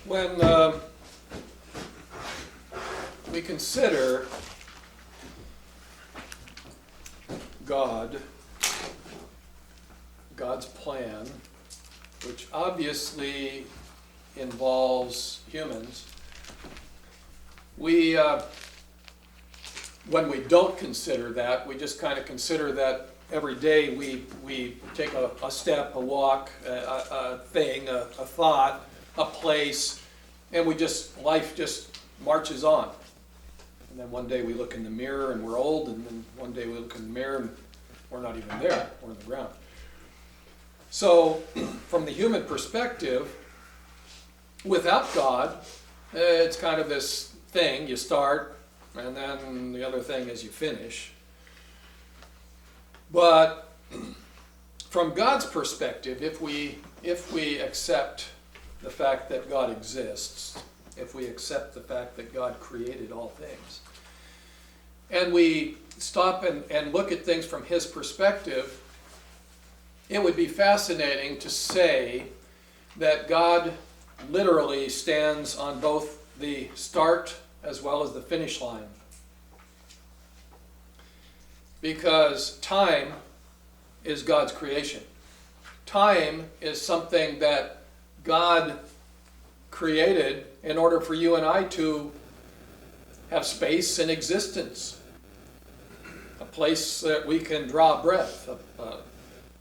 When we consider God's plan, which obviously involves humans, when we don't consider that, we just kind of consider that every day we take a step, a walk, a thing, a thought, a place, and life just marches on. And then one day we look in the mirror and we're old, and then one day we look in the mirror and we're not even there, we're on the ground. So, from the human perspective, without God, it's kind of this thing, you start, and then the other thing is you finish. But from God's perspective, if we accept the fact that God exists, if we accept the fact that God created all things, and we stop and look at things from His perspective, it would be fascinating to say that God literally stands on both the start as well as the finish line. Because time is God's creation. Time is something that God created in order for you and I to have space and existence. A place that we can draw breath.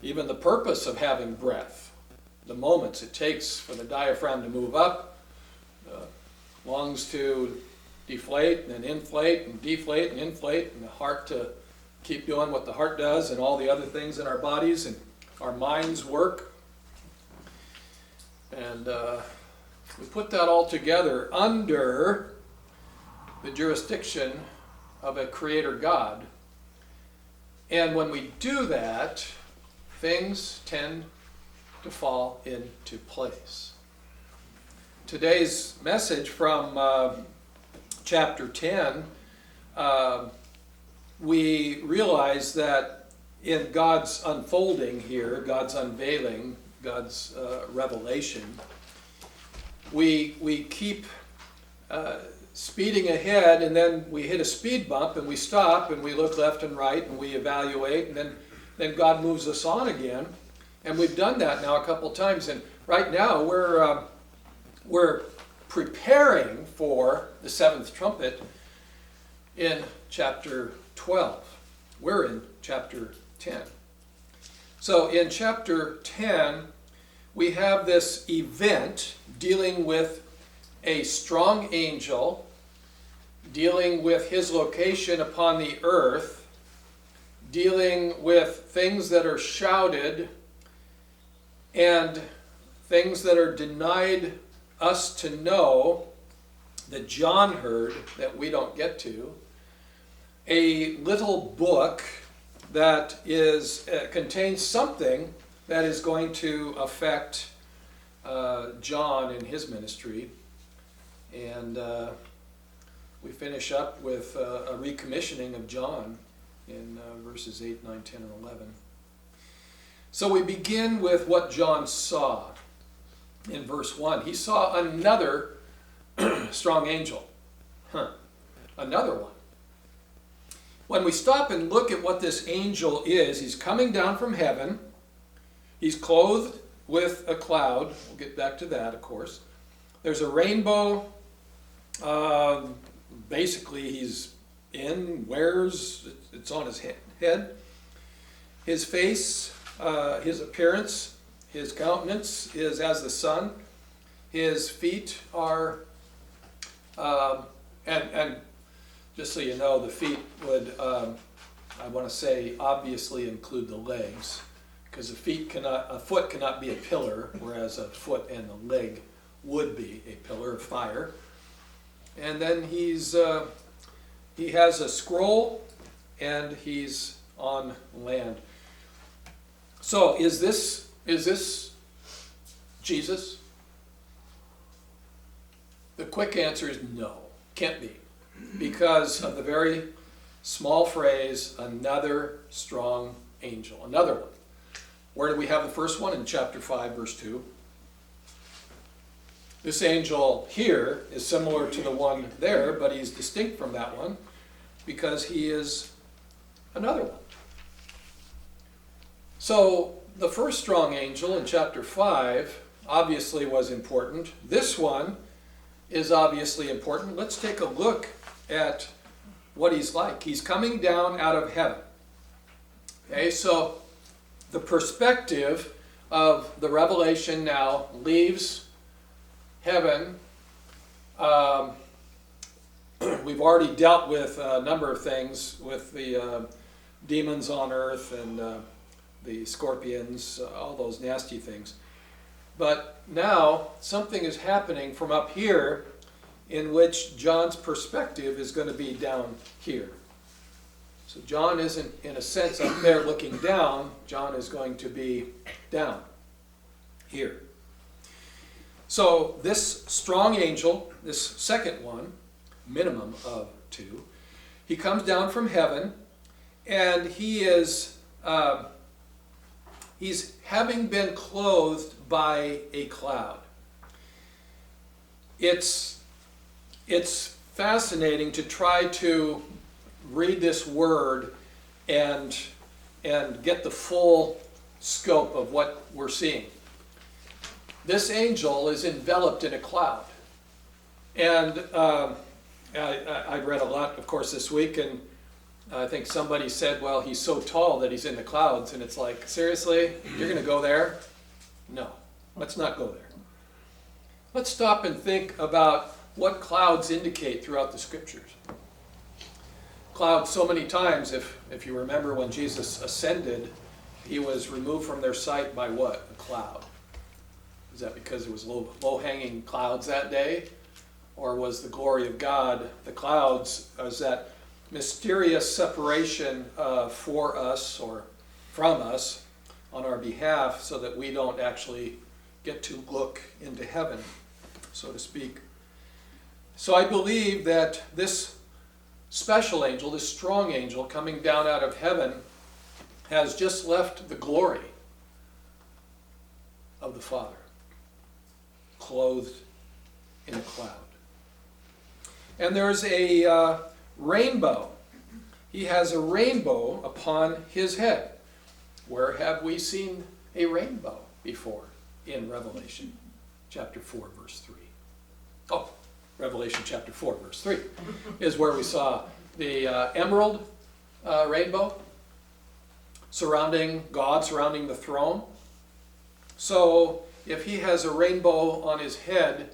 Even the purpose of having breath. The moments it takes for the diaphragm to move up, lungs to deflate and then inflate and deflate and inflate, and the heart to keep doing what the heart does, and all the other things in our bodies and our minds work. And we put that all together under the jurisdiction of a creator God. And when we do that, things tend to fall into place. Today's message from chapter 10, we realize that in God's unfolding here, God's unveiling, God's revelation, we keep speeding ahead, and then we hit a speed bump and we stop and we look left and right and we evaluate, and then God moves us on again. And we've done that now a couple times, and right now we're preparing for the seventh trumpet in chapter 12. We're in chapter 10. So in chapter 10, we have this event dealing with a strong angel, dealing with his location upon the earth, dealing with things that are shouted and things that are denied us to know, that John heard that we don't get to. A little book that contains something that is going to affect John in his ministry. And we finish up with a recommissioning of John in verses 8, 9, 10, and 11. So we begin with what John saw in verse 1. He saw another strong angel. Another one. When we stop and look at what this angel is, he's coming down from heaven. He's clothed with a cloud. We'll get back to that, of course. There's a rainbow. Basically, it's on his head. His face, his appearance, his countenance is as the sun. His feet are, and just so you know, the feet would, I want to say, obviously include the legs, because a foot cannot be a pillar, whereas a foot and a leg would be a pillar of fire. And then he has a scroll, and he's on land. So is this Jesus? The quick answer is no, can't be, because of the very small phrase, another strong angel, another one. Where do we have the first one? In chapter 5, verse 2. This angel here is similar to the one there, but he's distinct from that one because he is another one. So the first strong angel in chapter 5 obviously was important. This one is obviously important. Let's take a look at what he's like. He's coming down out of heaven. Okay, so the perspective of the revelation now leaves heaven. We've already dealt with a number of things with the demons on earth and the scorpions, all those nasty things. But now something is happening from up here in which John's perspective is going to be down here. So John isn't, in a sense, up there looking down. John is going to be down here. So this strong angel, this second one, minimum of two, he comes down from heaven, and he is he's having been clothed by a cloud. It's fascinating to try to read this word and get the full scope of what we're seeing. This angel is enveloped in a cloud. And I read a lot, of course, this week, and I think somebody said, well, he's so tall that he's in the clouds, and it's like, seriously? You're going to go there? No, let's not go there. Let's stop and think about what clouds indicate throughout the scriptures. Clouds, so many times, if you remember when Jesus ascended, he was removed from their sight by what? A cloud. Is that because it was low-hanging clouds that day? Or was the glory of God, the clouds, is that mysterious separation for us or from us on our behalf so that we don't actually get to look into heaven, so to speak. So I believe that this special angel, this strong angel coming down out of heaven, has just left the glory of the Father, clothed in a cloud. And there's a rainbow. He has a rainbow upon his head. Where have we seen a rainbow before? In Revelation chapter 4, verse 3. Oh, Revelation chapter 4, verse 3 is where we saw the emerald rainbow surrounding God, surrounding the throne. So if he has a rainbow on his head,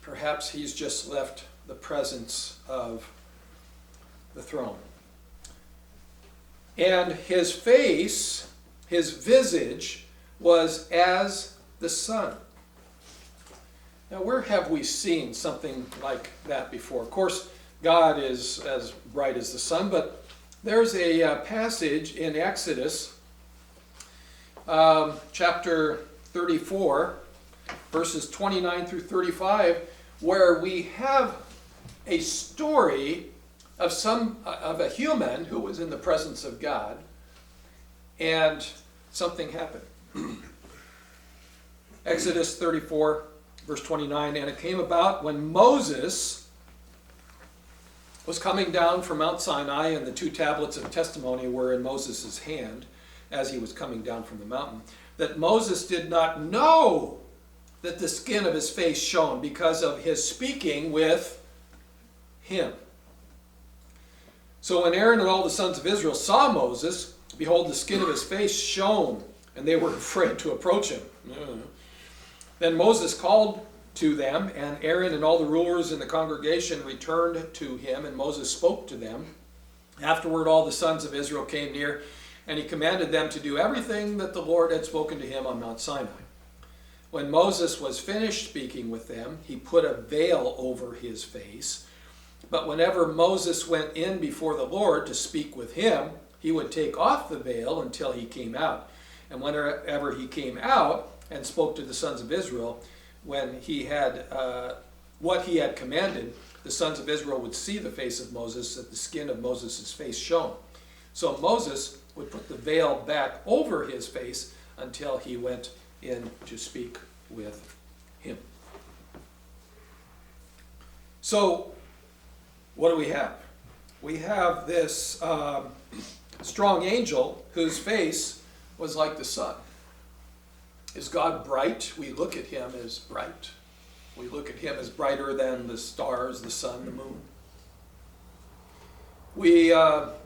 perhaps he's just left the presence of the throne. And his face, his visage, was as the sun. Now, where have we seen something like that before? Of course, God is as bright as the sun, but there's a passage in Exodus chapter 34, verses 29 through 35, where we have a story of a human who was in the presence of God, and something happened. Exodus 34, verse 29, and it came about when Moses was coming down from Mount Sinai, and the two tablets of testimony were in Moses' hand as he was coming down from the mountain, that Moses did not know that the skin of his face shone because of his speaking with him. So when Aaron and all the sons of Israel saw Moses, behold, the skin of his face shone, and they were afraid to approach him. Then Moses called to them, and Aaron and all the rulers in the congregation returned to him, and Moses spoke to them. Afterward, all the sons of Israel came near, and he commanded them to do everything that the Lord had spoken to him on Mount Sinai. When Moses was finished speaking with them, he put a veil over his face. But whenever Moses went in before the Lord to speak with him, he would take off the veil until he came out. And whenever he came out and spoke to the sons of Israel, when he had what he had commanded, the sons of Israel would see the face of Moses, that the skin of Moses' face shone. So Moses would put the veil back over his face until he went in to speak with him. So, what do we have? We have this strong angel whose face was like the sun. Is God bright? We look at him as bright. We look at him as brighter than the stars, the sun, the moon. We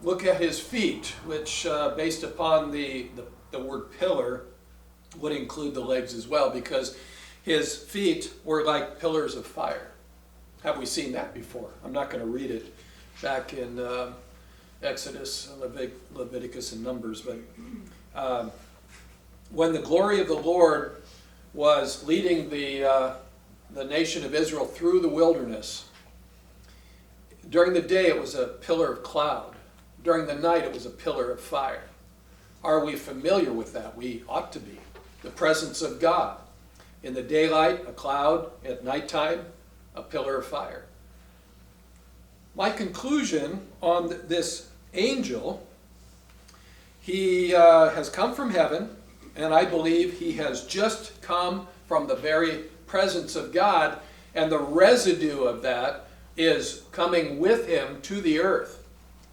look at his feet, which based upon the word pillar would include the legs as well, because his feet were like pillars of fire. Have we seen that before? I'm not going to read it back in Exodus, Leviticus, and Numbers, but when the glory of the Lord was leading the nation of Israel through the wilderness, during the day it was a pillar of cloud. During the night it was a pillar of fire. Are we familiar with that? We ought to be. The presence of God. In the daylight, a cloud. At nighttime, a pillar of fire. My conclusion on this angel, he has come from heaven, and I believe he has just come from the very presence of God, and the residue of that is coming with him to the earth.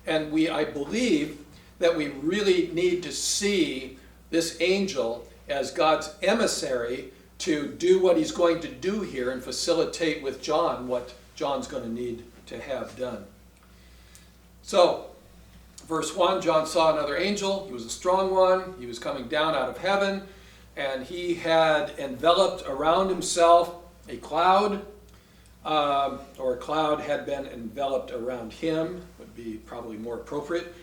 And I believe that we really need to see this angel as God's emissary to do what he's going to do here and facilitate with John what John's going to need to have done. So, verse 1, John saw another angel. He was a strong one. He was coming down out of heaven, and he had enveloped around himself a cloud, or a cloud had been enveloped around him, would be probably more appropriate.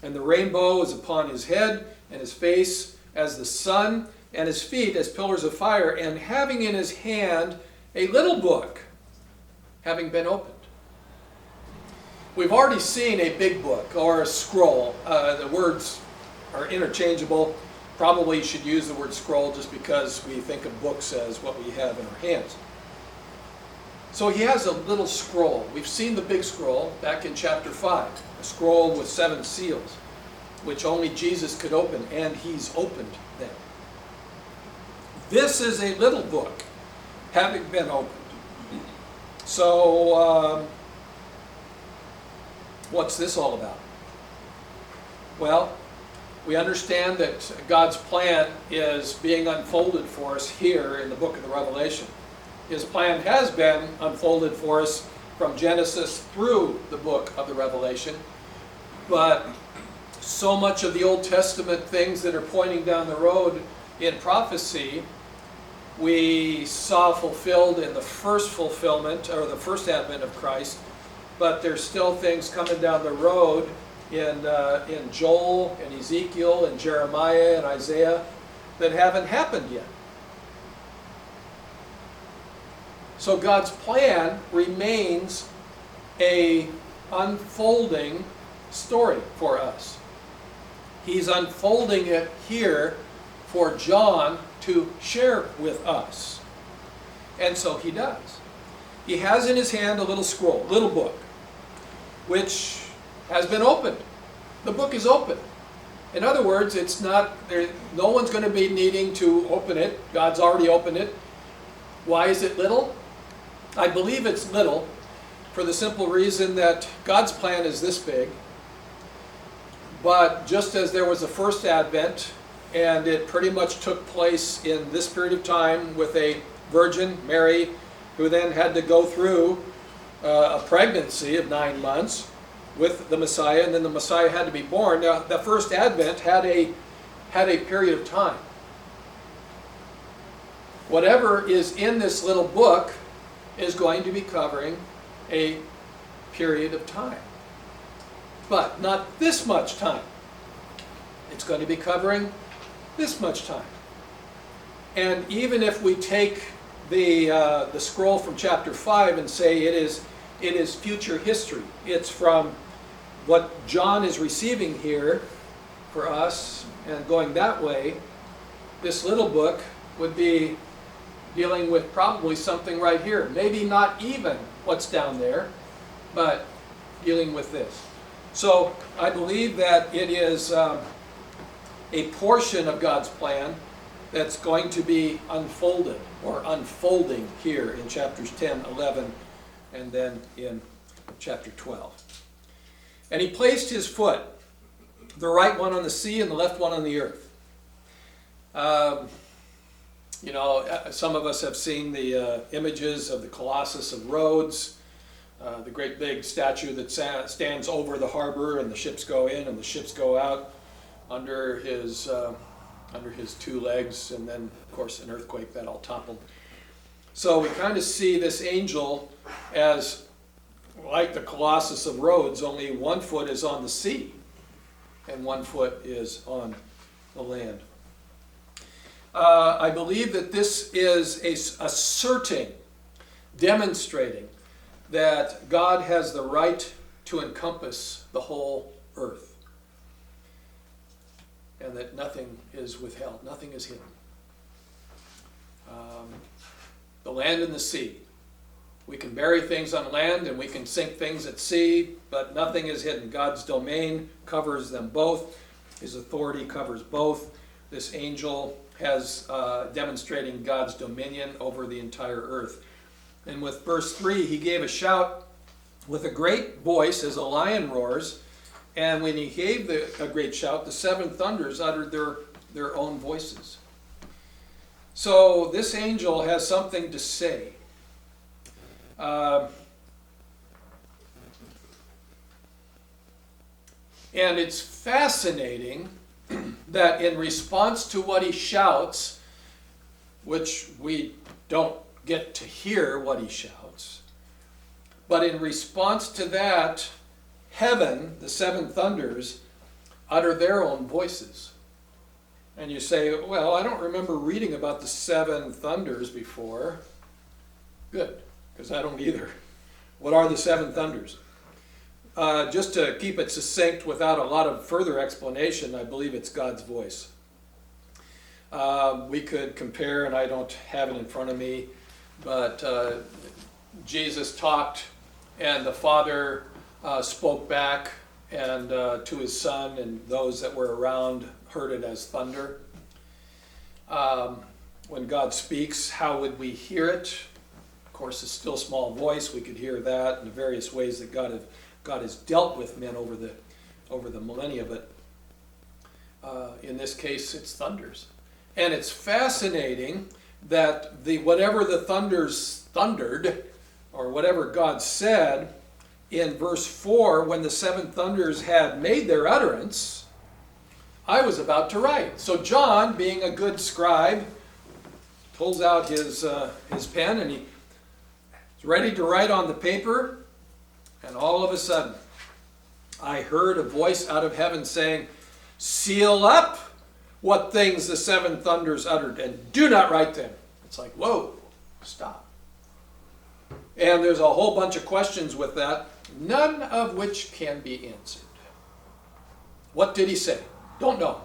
And the rainbow was upon his head, and his face as the sun, and his feet as pillars of fire, and having in his hand a little book, having been opened. We've already seen a big book or a scroll. The words are interchangeable. Probably you should use the word scroll just because we think of books as what we have in our hands. So he has a little scroll. We've seen the big scroll back in chapter 5. A scroll with 7 seals, which only Jesus could open, and he's opened them. This is a little book, having been opened. So, what's this all about? Well, we understand that God's plan is being unfolded for us here in the book of the Revelation. His plan has been unfolded for us from Genesis through the book of the Revelation, but so much of the Old Testament things that are pointing down the road in prophecy, we saw fulfilled in the first fulfillment, or the first advent of Christ, but there's still things coming down the road in Joel and Ezekiel and Jeremiah and Isaiah that haven't happened yet. So God's plan remains a unfolding story for us. He's unfolding it here for John to share with us. And so he does. He has in his hand a little scroll, little book, which has been opened. The book is open. In other words, it's not there. No one's going to be needing to open it. God's already opened it. Why is it little? I believe it's little for the simple reason that God's plan is this big. But just as there was a first advent, and it pretty much took place in this period of time with a virgin, Mary, who then had to go through a pregnancy of 9 months with the Messiah, and then the Messiah had to be born. Now, the first advent had a period of time. Whatever is in this little book is going to be covering a period of time. But not this much time. It's going to be covering this much time. And even if we take the scroll from chapter 5 and say it is future history, it's from what John is receiving here for us and going that way, this little book would be dealing with probably something right here. Maybe not even what's down there, but dealing with this. So I believe that it is a portion of God's plan that's going to be unfolded or unfolding here in chapters 10, 11, and then in chapter 12. And he placed his foot, the right one on the sea and the left one on the earth. Some of us have seen the images of the Colossus of Rhodes, the great big statue that stands over the harbor, and the ships go in and the ships go out under his two legs, and then of course an earthquake that all toppled. So we kind of see this angel as like the Colossus of Rhodes, only one foot is on the sea and one foot is on the land. I believe that this is asserting, demonstrating that God has the right to encompass the whole earth, and that nothing is withheld, nothing is hidden. The land and the sea. We can bury things on land and we can sink things at sea, but nothing is hidden. God's domain covers them both. His authority covers both. This angel has demonstrating God's dominion over the entire earth. And with verse 3, he gave a shout with a great voice as a lion roars. And when he gave a great shout, the seven thunders uttered their own voices. So this angel has something to say. And it's fascinating that in response to what he shouts, which we don't get to hear what he shouts, but in response to that, heaven, the seven thunders, utter their own voices. And you say, well, I don't remember reading about the seven thunders before. Good, because I don't either. What are the seven thunders? Just to keep it succinct without a lot of further explanation, I believe it's God's voice. We could compare, and I don't have it in front of me, but Jesus talked and the Father spoke back and to his Son, and those that were around heard it as thunder. When God speaks, how would we hear it? Of course, a still small voice, we could hear that in the various ways that God has dealt with men over the millennia, but in this case it's thunders. And it's fascinating that whatever the thunders thundered, or whatever God said, in verse 4, when the seven thunders had made their utterance, I was about to write. So John, being a good scribe, pulls out his pen and he's ready to write on the paper. And all of a sudden, I heard a voice out of heaven saying, "Seal up what things the seven thunders uttered, and do not write them." It's like, whoa, stop. And there's a whole bunch of questions with that, none of which can be answered. What did he say? Don't know.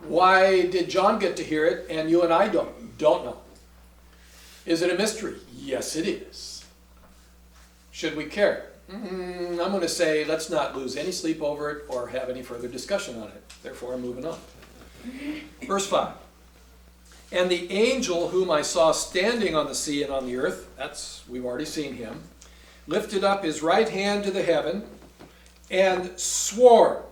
Why did John get to hear it and you and I don't? Don't know. Is it a mystery? Yes, it is. Should we care? I'm going to say let's not lose any sleep over it or have any further discussion on it. Therefore, I'm moving on. Verse 5. And the angel whom I saw standing on the sea and on the earth, we've already seen him, lifted up his right hand to the heaven and swore.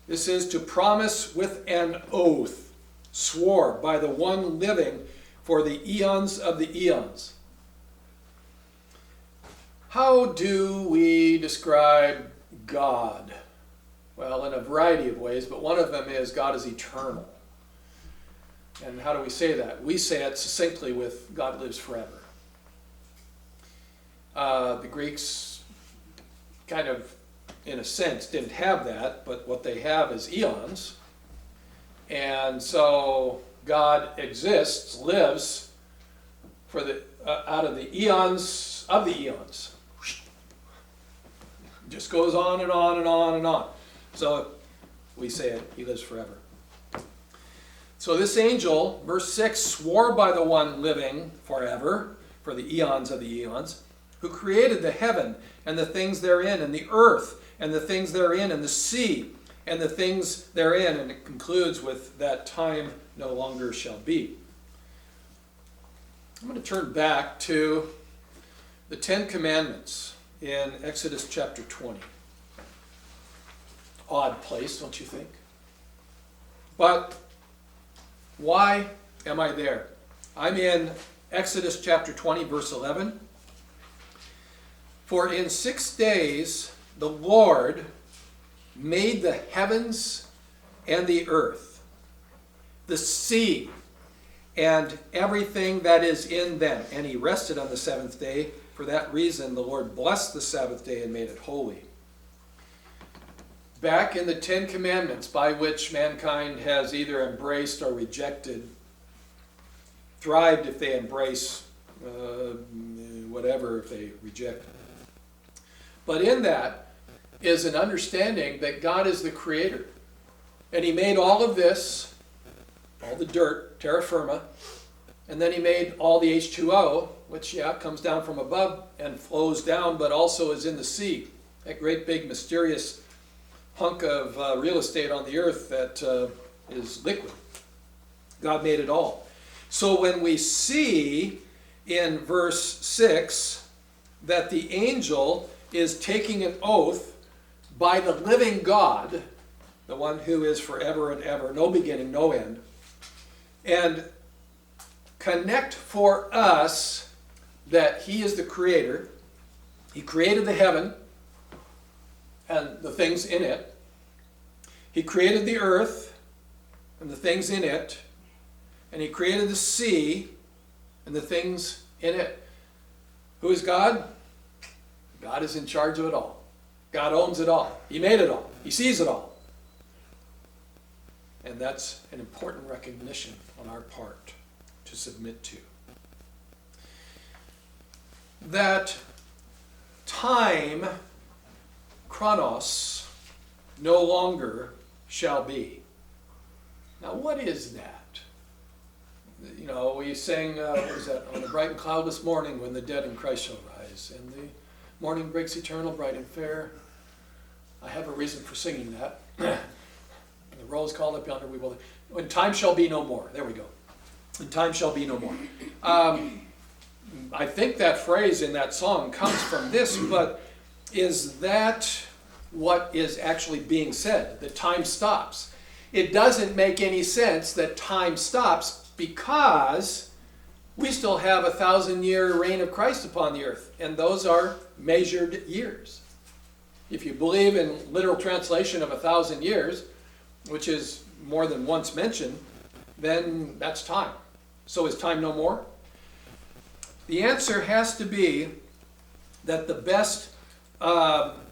This is to promise with an oath. Swore by the one living for the eons of the eons. How do we describe God? Well, in a variety of ways, but one of them is God is eternal. And how do we say that? We say it succinctly with God lives forever. The Greeks kind of, in a sense, didn't have that, but what they have is eons. And so God exists, lives for out of the eons of the eons. Just goes on and on and on and on. So we say it, he lives forever. So this angel, verse 6, swore by the one living forever, for the eons of the eons, who created the heaven and the things therein, and the earth and the things therein, and the sea and the things therein. And it concludes with that time no longer shall be. I'm going to turn back to the Ten Commandments in Exodus chapter 20. Odd place, don't you think? But why am I there? I'm in Exodus chapter 20, verse 11. For in 6 days the Lord made the heavens and the earth, the sea, and everything that is in them. And he rested on the seventh day. For that reason, the Lord blessed the Sabbath day and made it holy. Back in the Ten Commandments, by which mankind has either embraced or rejected, thrived if they embrace, whatever if they reject. But in that is an understanding that God is the creator. And he made all of this, all the dirt, terra firma, and then he made all the H2O, which, comes down from above and flows down, but also is in the sea. That great big mysterious hunk of real estate on the earth that is liquid. God made it all. So when we see in verse 6 that the angel is taking an oath by the living God, the one who is forever and ever, no beginning, no end, and connect for us that he is the creator. He created the heaven and the things in it. He created the earth and the things in it. And he created the sea and the things in it. Who is God? God is in charge of it all. God owns it all. He made it all. He sees it all. And that's an important recognition on our part to submit to. That time, chronos, no longer shall be. Now, what is that? You know, we sang, what was that? On a bright and cloudless morning when the dead in Christ shall rise, and the morning breaks eternal, bright and fair. I have a reason for singing that. The roll is called up yonder, we will. When time shall be no more. There we go. When time shall be no more. I think that phrase in that song comes from this, but is that what is actually being said? That time stops. It doesn't make any sense that time stops because we still have 1,000-year reign of Christ upon the earth, and those are measured years. If you believe in literal translation of 1,000 years, which is more than once mentioned, then that's time. So is time no more? The answer has to be that the best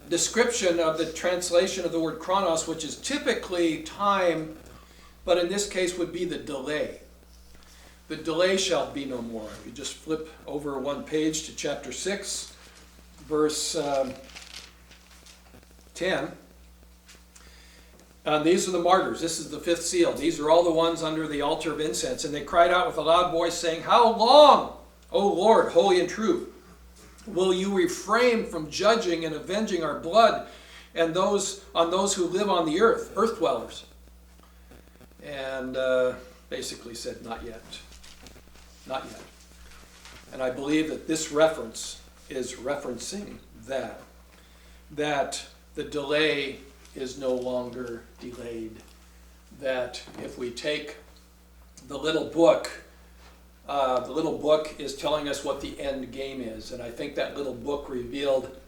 description of the translation of the word chronos, which is typically time, but in this case would be the delay. The delay shall be no more. You just flip over one page to chapter 6, verse 10. These are the martyrs. This is the fifth seal. These are all the ones under the altar of incense. And they cried out with a loud voice, saying, How long, O Lord, holy and true, will you refrain from judging and avenging our blood and on those who live on the earth, earth dwellers? And basically said, not yet. Not yet. And I believe that this reference is referencing that the delay is no longer delayed. That if we take the little book is telling us what the end game is. And I think that little book revealed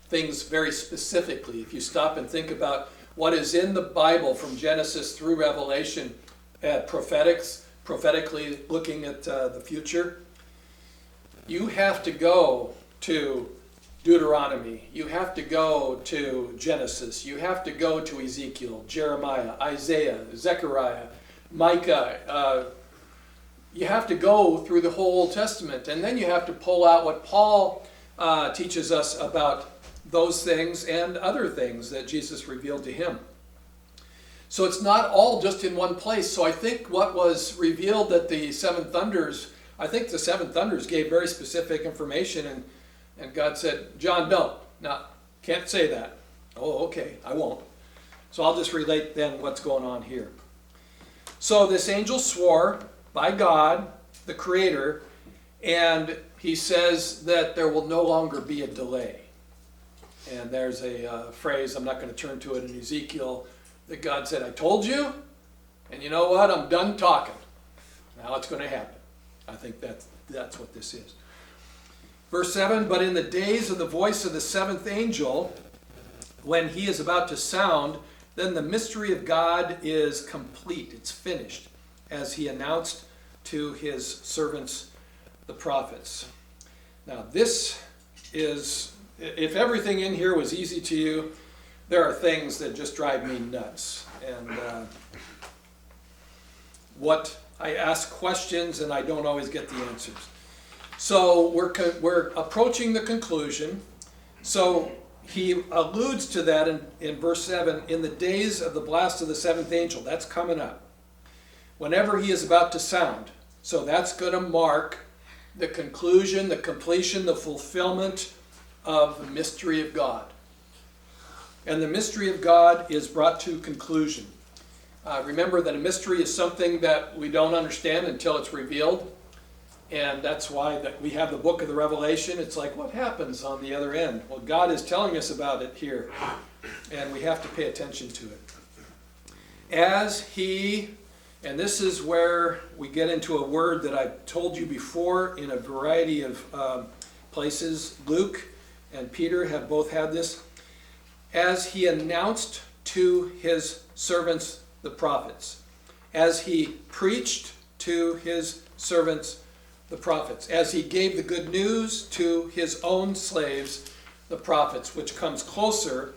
things very specifically. If you stop and think about what is in the Bible from Genesis through Revelation, prophetically looking at the future, you have to go to Deuteronomy, you have to go to Genesis, you have to go to Ezekiel, Jeremiah, Isaiah, Zechariah, Micah. You have to go through the whole Old Testament, and then you have to pull out what Paul teaches us about those things and other things that Jesus revealed to him. So it's not all just in one place. So I think what was revealed at the seven thunders, I think the seven thunders gave very specific information, and God said, John, no, can't say that. Oh, okay, I won't. So I'll just relate then what's going on here. So this angel swore by God, the Creator, and he says that there will no longer be a delay. And there's a phrase, I'm not going to turn to it, in Ezekiel, that God said, I told you, and you know what, I'm done talking. Now it's going to happen. I think that's what this is. Verse 7, but in the days of the voice of the seventh angel, when he is about to sound, then the mystery of God is complete. It's finished, as he announced to his servants, the prophets. Now this is, if everything in here was easy to you, there are things that just drive me nuts. And what I ask questions and I don't always get the answers. So we're approaching the conclusion. So he alludes to that in verse 7, in the days of the blast of the seventh angel. That's coming up. Whenever he is about to sound. So that's going to mark the conclusion, the completion, the fulfillment of the mystery of God. And the mystery of God is brought to conclusion. Remember that a mystery is something that we don't understand until it's revealed. And that's why we have the book of the Revelation. It's like, what happens on the other end? Well, God is telling us about it here. And we have to pay attention to it. As he, and this is where we get into a word that I've told you before in a variety of places. Luke and Peter have both had this. As he announced to his servants, the prophets. As he preached to his servants, the prophets. As he gave the good news to his own slaves, the prophets, which comes closer,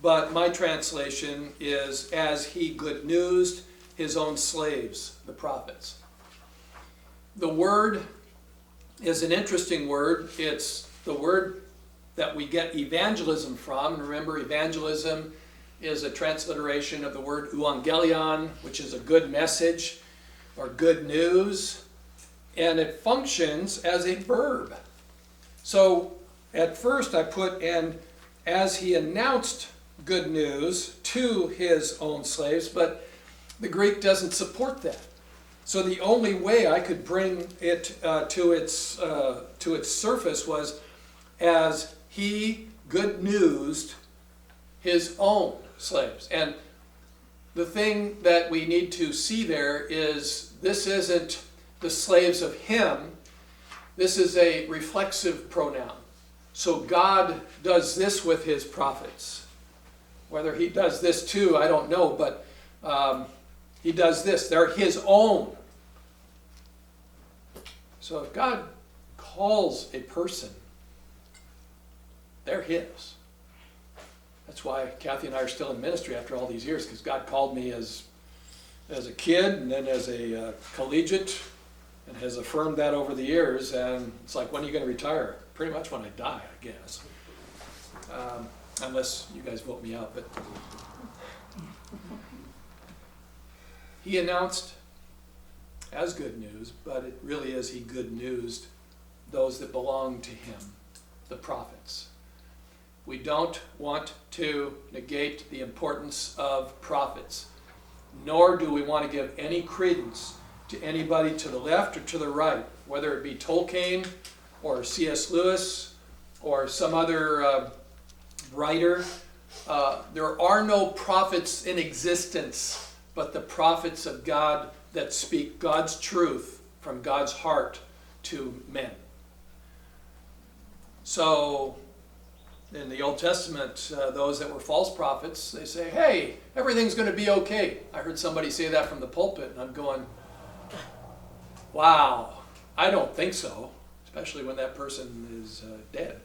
but my translation is as he good newsed his own slaves, the prophets. The word is an interesting word. It's the word that we get evangelism from. Remember, evangelism is a transliteration of the word euangelion, which is a good message or good news. And it functions as a verb. So at first I put, and as he announced good news to his own slaves, but the Greek doesn't support that. So the only way I could bring it to its surface was as he good newsed his own slaves. And the thing that we need to see there is this isn't the slaves of him. This is a reflexive pronoun. So God does this with his prophets. Whether he does this too, I don't know, but he does this. They're his own. So if God calls a person, they're his. That's why Kathy and I are still in ministry after all these years, because God called me as a kid and then as a collegiate, and has affirmed that over the years. And it's like, when are you going to retire? Pretty much when I die, I guess. Unless you guys vote me out. But he announced as good news, but it really is he good newsed those that belong to him, the prophets. We don't want to negate the importance of prophets, nor do we want to give any credence to anybody to the left or to the right, whether it be Tolkien or C.S. Lewis or some other writer. There are no prophets in existence, but the prophets of God that speak God's truth from God's heart to men. So, in the Old Testament, those that were false prophets, they say, hey, everything's going to be okay. I heard somebody say that from the pulpit, and I'm going, wow, I don't think so, especially when that person is dead.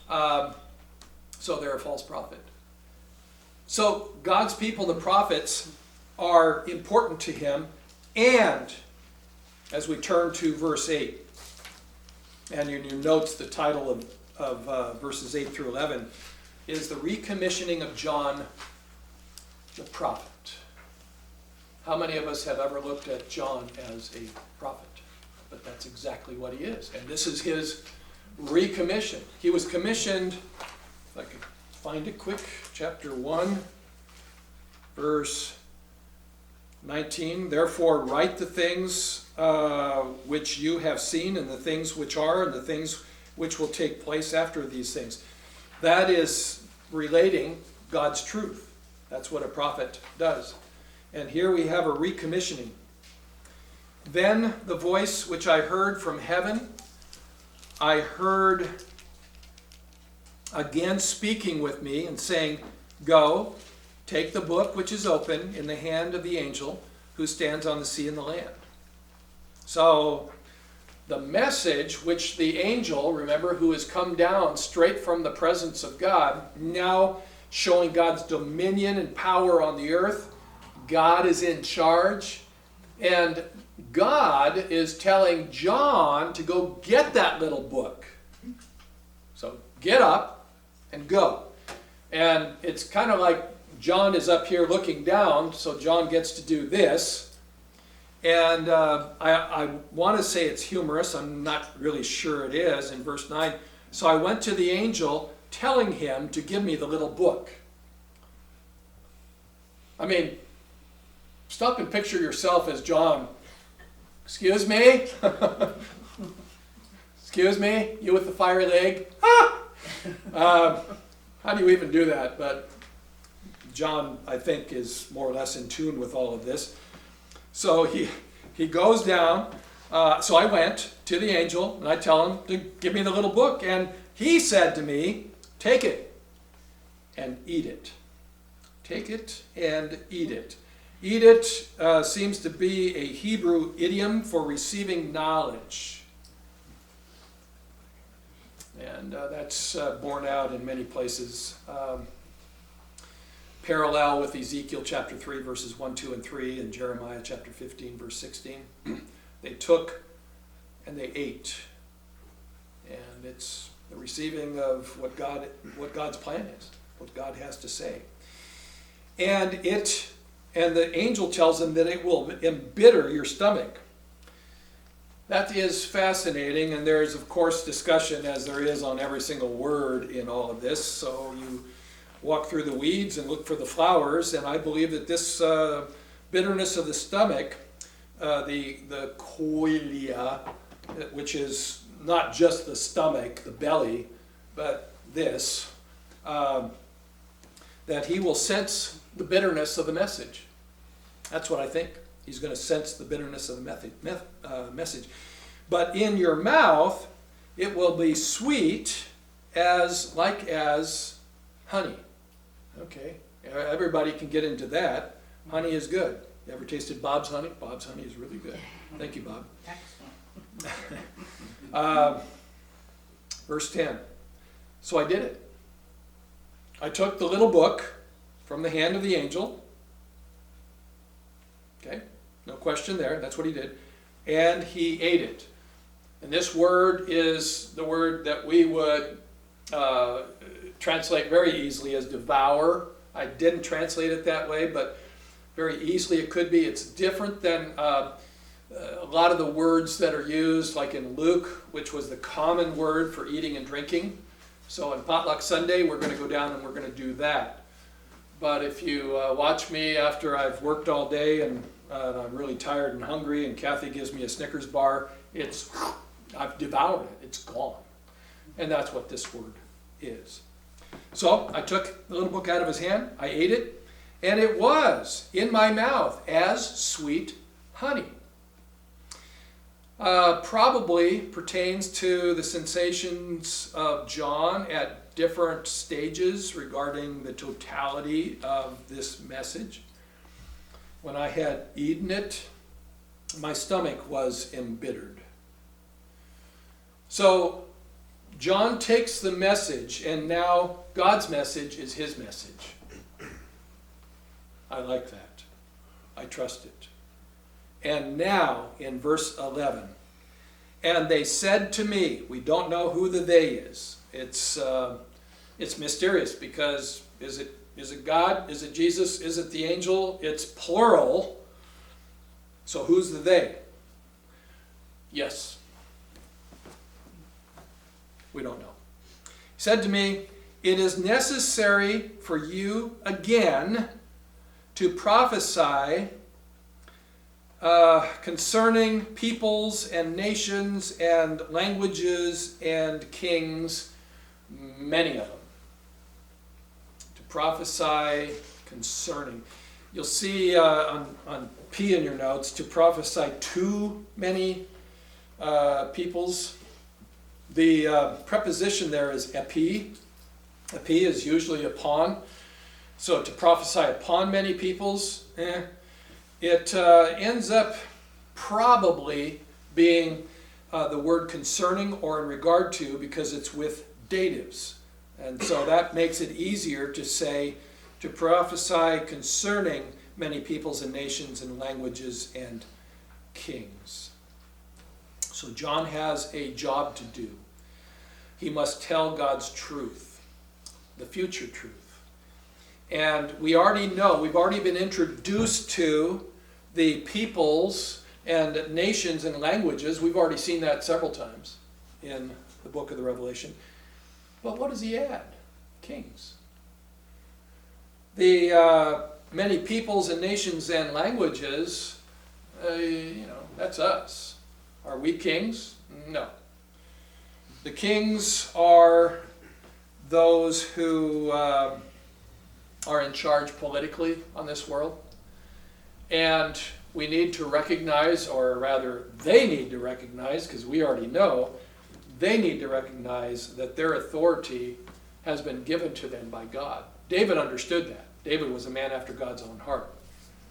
So they're a false prophet. So God's people, the prophets, are important to him. And as we turn to verse 8, and in your notes, the title of verses 8 through 11 is the recommissioning of John the prophet. How many of us have ever looked at John as a prophet? But that's exactly what he is. And this is his recommission. He was commissioned, if I could find it quick, chapter 1, verse 19. Therefore write the things which you have seen, and the things which are, and the things which will take place after these things. That is relating God's truth. That's what a prophet does. And here we have a recommissioning. Then the voice which I heard from heaven, I heard again speaking with me and saying, Go, take the book which is open in the hand of the angel who stands on the sea and the land. So the message which the angel, remember, who has come down straight from the presence of God, now showing God's dominion and power on the earth. God is in charge. And God is telling John to go get that little book. So get up and go. And it's kind of like John is up here looking down, so John gets to do this. And I want to say it's humorous. I'm not really sure it is in verse 9. So I went to the angel telling him to give me the little book. I mean, stop and picture yourself as John. Excuse me? Excuse me? You with the fiery leg? Ah! How do you even do that? But John, I think, is more or less in tune with all of this. So he goes down. So I went to the angel, and I tell him to give me the little book. And he said to me, take it and eat it. Take it and eat it. Eat it seems to be a Hebrew idiom for receiving knowledge. And that's borne out in many places. Parallel with Ezekiel chapter 3, verses 1, 2, and 3, and Jeremiah chapter 15, verse 16. They took and they ate. And it's the receiving of what God's plan is, what God has to say. And the angel tells them that it will embitter your stomach. That is fascinating, and there is, of course, discussion, as there is on every single word in all of this. So you walk through the weeds and look for the flowers, and I believe that this bitterness of the stomach, the koilia, which is not just the stomach, the belly, but this, that he will sense the bitterness of the message. That's what I think. He's going to sense the bitterness of the message. But in your mouth, it will be sweet as honey. Okay, everybody can get into that. Honey is good. You ever tasted Bob's honey? Bob's honey is really good. Thank you, Bob. Verse 10. So I did it. I took the little book from the hand of the angel. Okay, no question there. That's what he did. And he ate it. And this word is the word that we would translate very easily as devour. I didn't translate it that way, but very easily it could be. It's different than a lot of the words that are used, like in Luke, which was the common word for eating and drinking. So on Potluck Sunday, we're going to go down and we're going to do that. But if you watch me after I've worked all day and I'm really tired and hungry, and Kathy gives me a Snickers bar, I've devoured it. It's gone. And that's what this word is. So I took the little book out of his hand, I ate it, and it was in my mouth as sweet honey. Probably pertains to the sensations of John at different stages regarding the totality of this message. When I had eaten it, my stomach was embittered. So John takes the message, and now God's message is his message. I like that. I trust it. And now, in verse 11, and they said to me, we don't know who the they is. It's mysterious, is it God? Is it Jesus? Is it the angel? It's plural. So who's the they? Yes. We don't know. He said to me, it is necessary for you again to prophesy concerning peoples and nations and languages and kings, many of them. To prophesy concerning. You'll see on P in your notes, to prophesy to many peoples. The preposition there is epi. Epi is usually upon. So to prophesy upon many peoples, it ends up probably being the word concerning or in regard to, because it's with datives. And so that makes it easier to say, to prophesy concerning many peoples and nations and languages and kings. So John has a job to do. He must tell God's truth, the future truth. And we already know, we've already been introduced to the peoples and nations and languages. We've already seen that several times in the book of the Revelation. But what does he add? Kings. The many peoples and nations and languages, that's us. Are we kings? No. The kings are those who are in charge politically on this world. And we need to recognize, or rather they need to recognize, because we already know, they need to recognize that their authority has been given to them by God. David understood that. David was a man after God's own heart.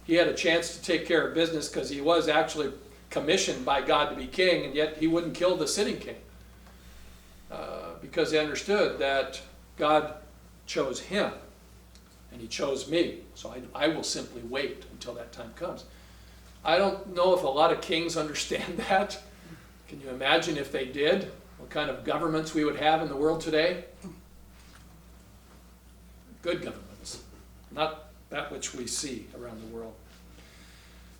He had a chance to take care of business because he was actually commissioned by God to be king, and yet he wouldn't kill the sitting king because he understood that God chose him and he chose me. So I will simply wait until that time comes. I don't know if a lot of kings understand that. Can you imagine if they did? What kind of governments we would have in the world today? Good governments, not that which we see around the world.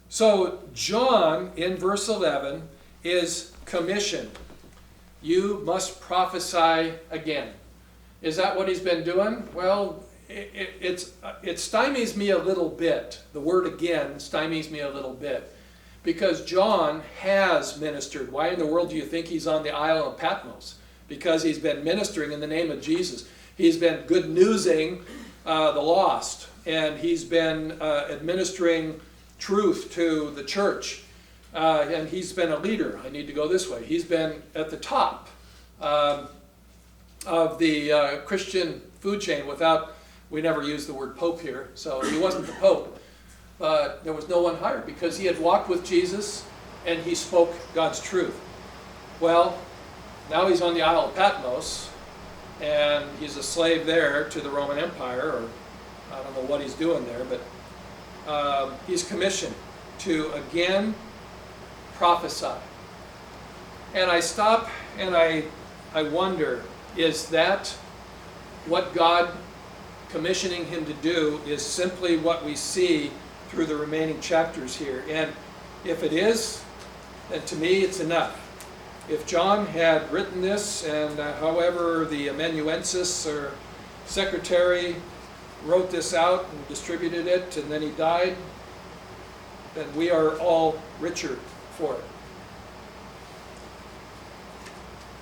So John, in verse 11, is commissioned. You must prophesy again. Is that what he's been doing? Well, it stymies me a little bit. The word again stymies me a little bit. Because John has ministered. Why in the world do you think he's on the Isle of Patmos? Because he's been ministering in the name of Jesus. He's been good newsing the lost. And he's been administering truth to the church. And he's been a leader. I need to go this way. He's been at the top of the Christian food chain without, we never use the word pope here, so he wasn't the pope. But there was no one higher because he had walked with Jesus and he spoke God's truth. Well, now he's on the Isle of Patmos and he's a slave there to the Roman Empire, or I don't know what he's doing there, but he's commissioned to again prophesy. And I stop and I wonder, is that what God commissioning him to do is simply what we see through the remaining chapters here? And if it is, then to me it's enough. If John had written this, and however the amanuensis or secretary wrote this out and distributed it, and then he died, then we are all richer for it.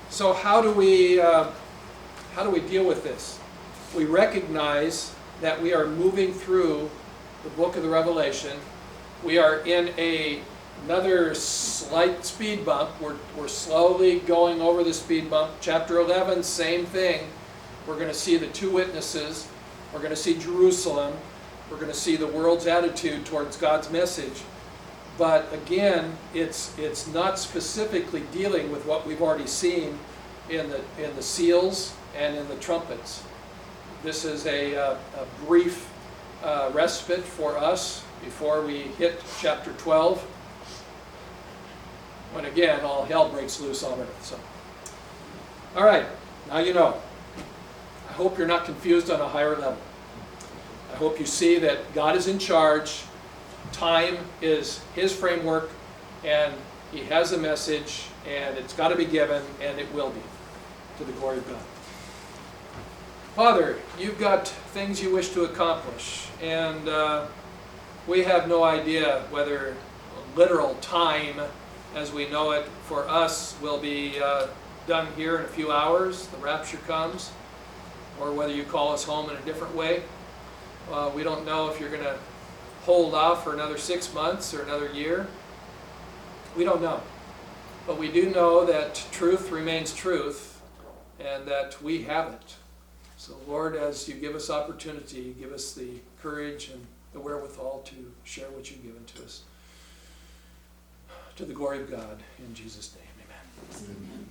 So how do we deal with this? We recognize that we are moving through the book of the Revelation. We are in another slight speed bump. We're slowly going over the speed bump. Chapter 11, same thing. We're going to see the two witnesses. We're going to see Jerusalem. We're going to see the world's attitude towards God's message. But again, it's not specifically dealing with what we've already seen in the seals and in the trumpets. This is a brief respite for us before we hit chapter 12, when again all hell breaks loose on earth. So, all right, now you know. I hope you're not confused on a higher level. I hope you see that God is in charge. Time is his framework, and he has a message, and it's got to be given, and it will be, to the glory of God. Father, you've got things you wish to accomplish, and we have no idea whether literal time as we know it for us will be done here in a few hours, the rapture comes, or whether you call us home in a different way. We don't know if you're going to hold off for another 6 months or another year. We don't know. But we do know that truth remains truth and that we have it. So Lord, as you give us opportunity, give us the courage and the wherewithal to share what you've given to us. To the glory of God, in Jesus' name, amen. Amen.